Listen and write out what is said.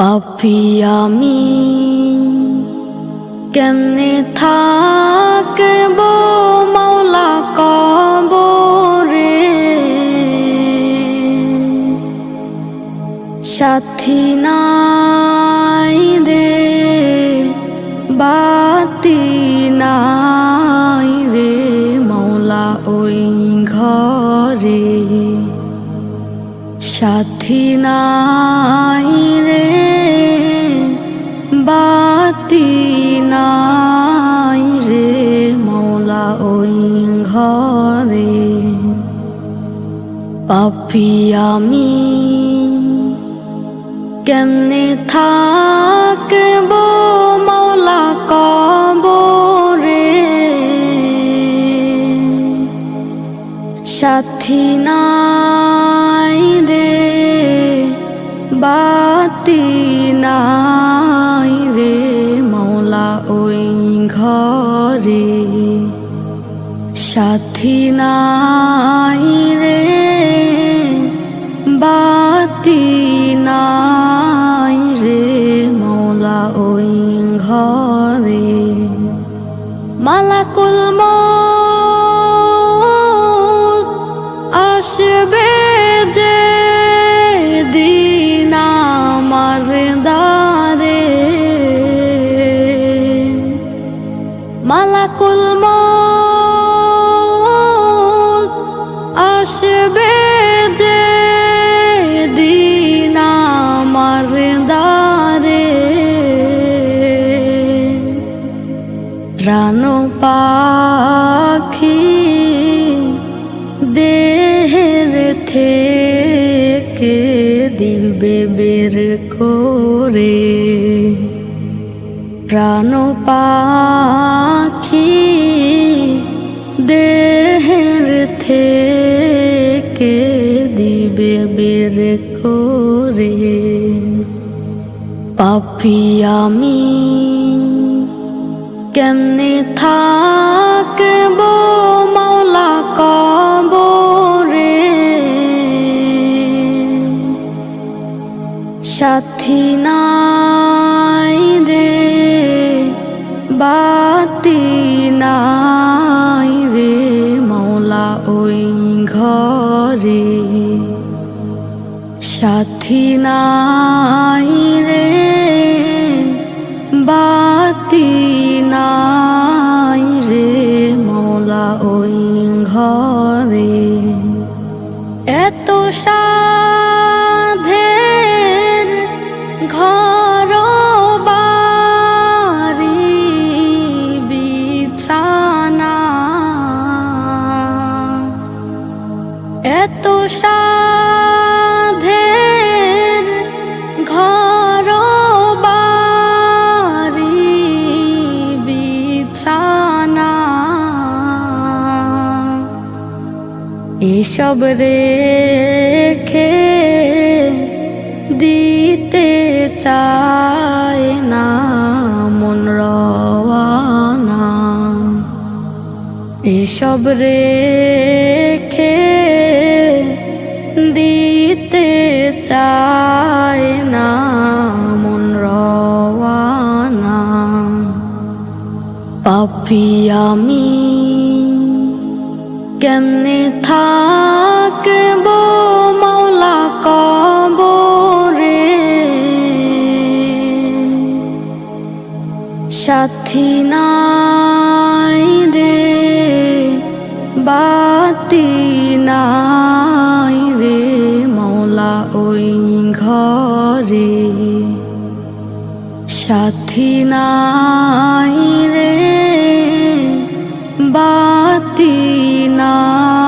পাপী আমি কেমনে থাকবো মাওলা কবরে, সাথী নাই রে বাতি নাই রে মাওলা ওই ঘরে, সাথী নাই রে বাতি নাই রে মাওলা ওই ঘরে। পাপী আমি কেমনে থাকবো মাওলা কবরে, সাথী নাই রে বাতি নাই রে মাওলা ওই ঘরে, সাথী নাই রে বাতি নাই রে মাওলা ওই ঘরে। মালাকুল মউত আসবে যে দিন আমার দ্বারে, মালাকুল মউত আসবে যে দিন আমার দ্বারে, প্রাণ পাখি দেহের থেকে দিবে বের করে, প্রাণ পাখি দেহের থেকে দিবে বের করে। পাপী আমি কেমনে থাকবো মাওলা কবরে, সাথী নাই রে বাতি নাই রে মাওলা ওই ঘরে, সাথী নাই রে বাতি নাই রে মাওলা ওই ঘরে। এত সাধের ঘর বাড়ি বিছানা, এত সাধের ঘর বাড়ি বিছানা, এসব রেখে দিতে চায় না মন রওয়ানা, এসব রেখে দিতে চায় না মন রওয়ানা। পাপী আমি কেমনে থাকবো মাওলা কবরে, সাথী নাই রে বাতি নাই রে মাওলা ওই ঘরে, সাথী নাই রে বাতি নাই